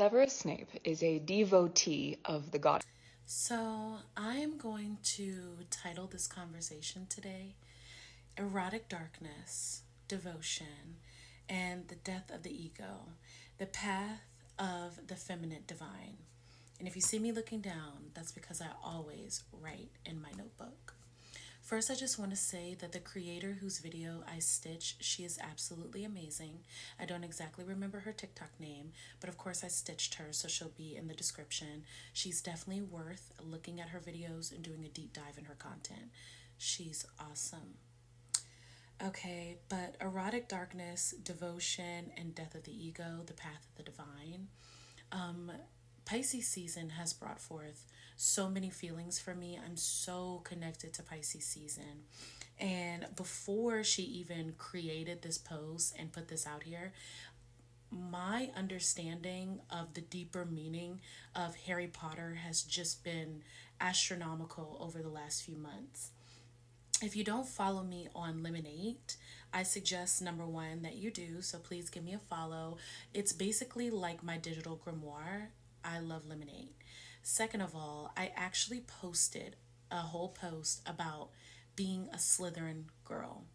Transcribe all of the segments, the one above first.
Severus Snape is a devotee of the goddess. So, I'm going to title this conversation today Erotic Darkness, Devotion, and the Death of the Ego, the Path of the Feminine Divine. And if you see me looking down, that's because I always write in my notebook. First, I just want to say that the creator whose video I stitched, she is absolutely amazing. I don't exactly remember her TikTok name, but of course I stitched her, so she'll be in the description. She's definitely worth looking at her videos and doing a deep dive in her content. She's awesome. Okay, but erotic darkness, devotion, and death of the ego, the path of the divine. Pisces season has brought forth so many feelings for me. I'm so connected to Pisces season. And before she even created this post and put this out here, my understanding of the deeper meaning of Harry Potter has just been astronomical over the last few months. If you don't follow me on Lemonade, I suggest number one that you do. So please give me a follow. It's basically like my digital grimoire. I love Lemonade. Second of all, I actually posted a whole post about being a Slytherin girl.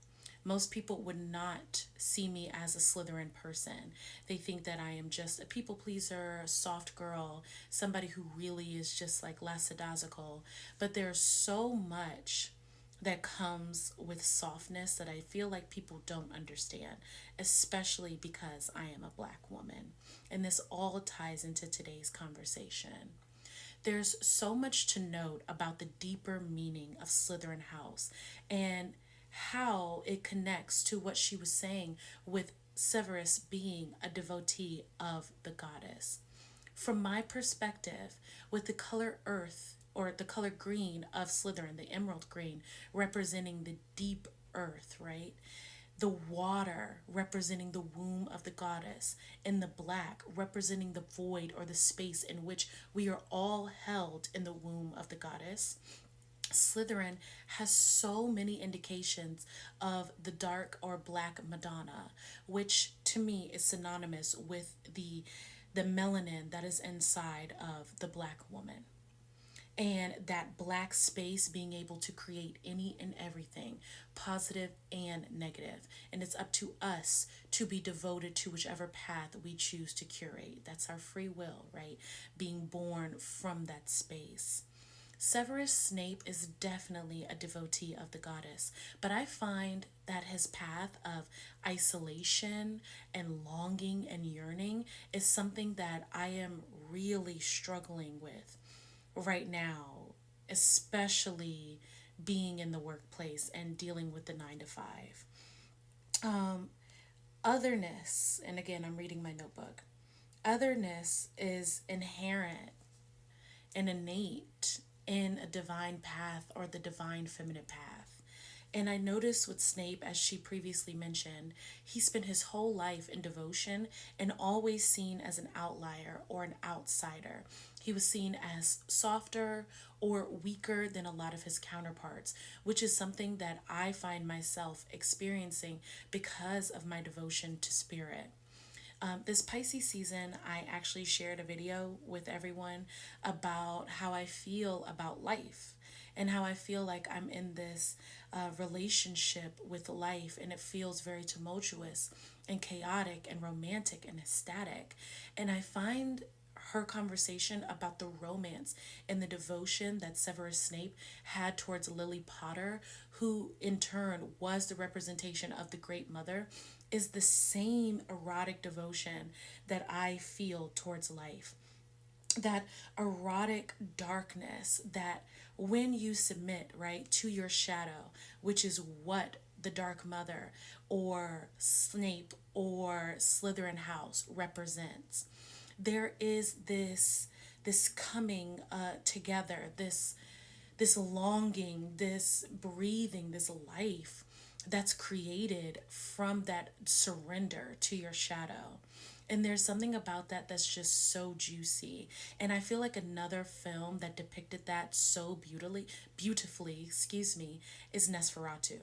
Most people would not see me as a Slytherin person. They think that I am just a people pleaser, a soft girl, somebody who really is just like lackadaisical. But there's so much that comes with softness that I feel like people don't understand, especially because I am a black woman. And this all ties into today's conversation. There's so much to note about the deeper meaning of Slytherin House and how it connects to what she was saying with Severus being a devotee of the goddess. From my perspective, with the color earth or the color green of Slytherin, the emerald green, representing the deep earth, right? The water representing the womb of the goddess, and the black representing the void or the space in which we are all held in the womb of the goddess. Slytherin has so many indications of the dark or black Madonna, which to me is synonymous with the melanin that is inside of the black woman, and that black space being able to create any and everything, positive and negative. And it's up to us to be devoted to whichever path we choose to curate. That's our free will, right? Being born from that space. Severus Snape is definitely a devotee of the goddess, but I find that his path of isolation and longing and yearning is something that I am really struggling with right now, especially being in the workplace and dealing with the 9 to 5. Otherness, and again, I'm reading my notebook. Otherness is inherent and innate in a divine path or the divine feminine path. And I noticed with Snape, as she previously mentioned, he spent his whole life in devotion and always seen as an outlier or an outsider. He was seen as softer or weaker than a lot of his counterparts, which is something that I find myself experiencing because of my devotion to spirit. This Pisces season, I actually shared a video with everyone about how I feel about life and how I feel like I'm in this relationship with life, and it feels very tumultuous and chaotic and romantic and ecstatic. And I find her conversation about the romance and the devotion that Severus Snape had towards Lily Potter, who in turn was the representation of the Great Mother, is the same erotic devotion that I feel towards life. That erotic darkness that when you submit, right, to your shadow, which is what the Dark Mother or Snape or Slytherin House represents, there is this coming together, this longing, this breathing, this life that's created from that surrender to your shadow. And there's something about that that's just so juicy. And I feel like another film that depicted that so beautifully, excuse me, is Nosferatu.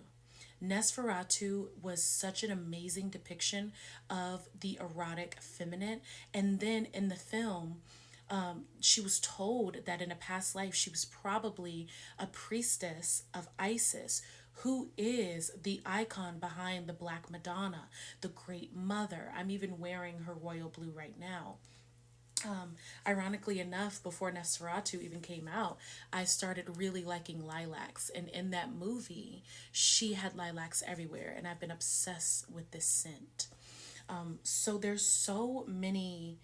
Nosferatu was such an amazing depiction of the erotic feminine. And then in the film, she was told that in a past life she was probably a priestess of Isis, who is the icon behind the Black Madonna, the Great Mother. I'm even wearing her royal blue right now. Ironically enough, before Nosferatu even came out, I started really liking lilacs. And in that movie, she had lilacs everywhere. And I've been obsessed with this scent. So there's so many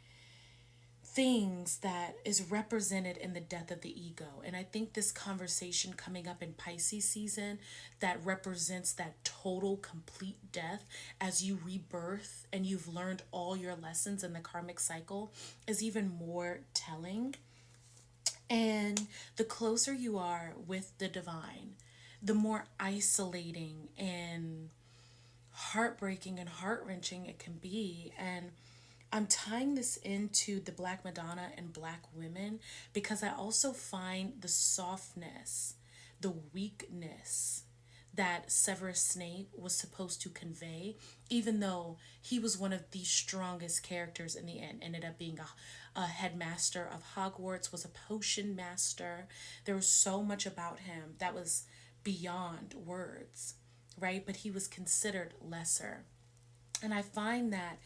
things that is represented in the death of the ego. And I think this conversation coming up in Pisces season that represents that total complete death as you rebirth and you've learned all your lessons in the karmic cycle is even more telling. And the closer you are with the divine, the more isolating and heartbreaking and heart-wrenching it can be. And I'm tying this into the Black Madonna and Black women because I also find the softness, the weakness that Severus Snape was supposed to convey, even though he was one of the strongest characters in the end, ended up being a headmaster of Hogwarts, was a potion master. There was so much about him that was beyond words, right? But he was considered lesser. And I find that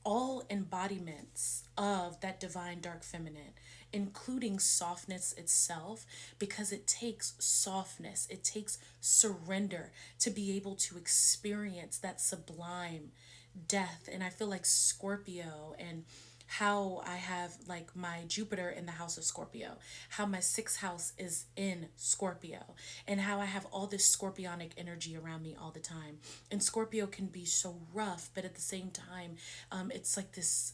all embodiments of that divine dark feminine, including softness itself, because it takes softness, it takes surrender to be able to experience that sublime death. And I feel like Scorpio and how I have like my Jupiter in the house of Scorpio, how my sixth house is in Scorpio, and how I have all this scorpionic energy around me all the time. And Scorpio can be so rough, but at the same time, it's like this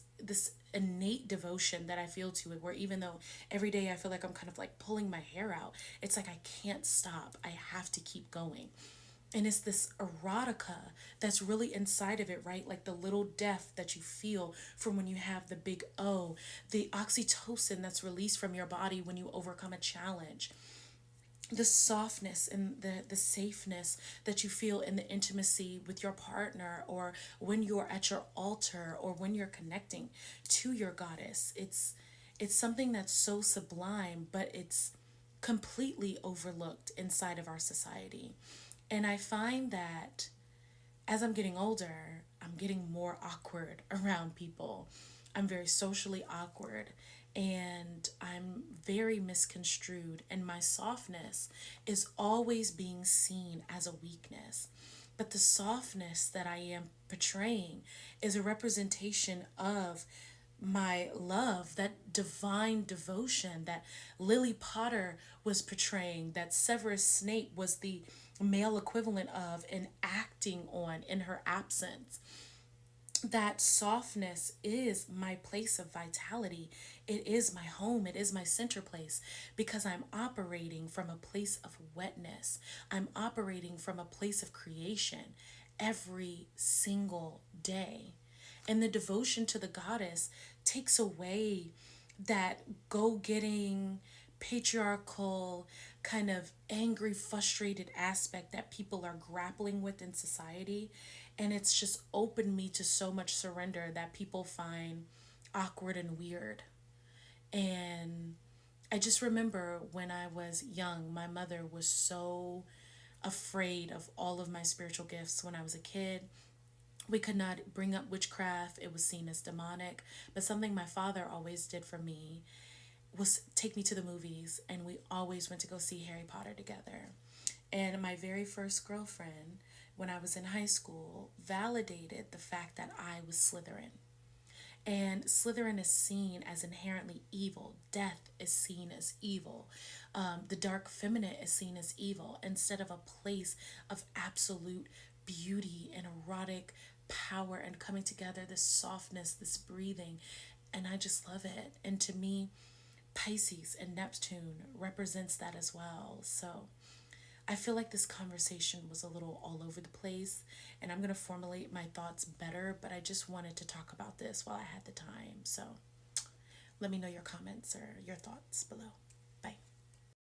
innate devotion that I feel to it, where even though every day I feel like I'm kind of like pulling my hair out, it's like I can't stop. I have to keep going. And it's this erotica that's really inside of it, right? Like the little death that you feel from when you have the big O, the oxytocin that's released from your body when you overcome a challenge, the softness and the safeness that you feel in the intimacy with your partner, or when you're at your altar, or when you're connecting to your goddess. It's something that's so sublime, but it's completely overlooked inside of our society. And I find that as I'm getting older, I'm getting more awkward around people. I'm very socially awkward and I'm very misconstrued, and my softness is always being seen as a weakness. But the softness that I am portraying is a representation of my love, that divine devotion that Lily Potter was portraying, that Severus Snape was the male equivalent of and acting on in her absence. That softness is my place of vitality. It is my home. It is my center place because I'm operating from a place of wetness. I'm operating from a place of creation every single day. And the devotion to the goddess takes away that go-getting, patriarchal, kind of angry, frustrated aspect that people are grappling with in society. And it's just opened me to so much surrender that people find awkward and weird. And I just remember when I was young, my mother was so afraid of all of my spiritual gifts when I was a kid. We could not bring up witchcraft. It was seen as demonic. But something my father always did for me was take me to the movies, and we always went to go see Harry Potter together. And my very first girlfriend, when I was in high school, validated the fact that I was Slytherin. And Slytherin is seen as inherently evil. Death is seen as evil. The dark feminine is seen as evil instead of a place of absolute beauty and erotic power and coming together, this softness, this breathing. And I just love it. And to me, Pisces and Neptune represents that as well. So I feel like this conversation was a little all over the place, and I'm going to formulate my thoughts better, but I just wanted to talk about this while I had the time. So let me know your comments or your thoughts below.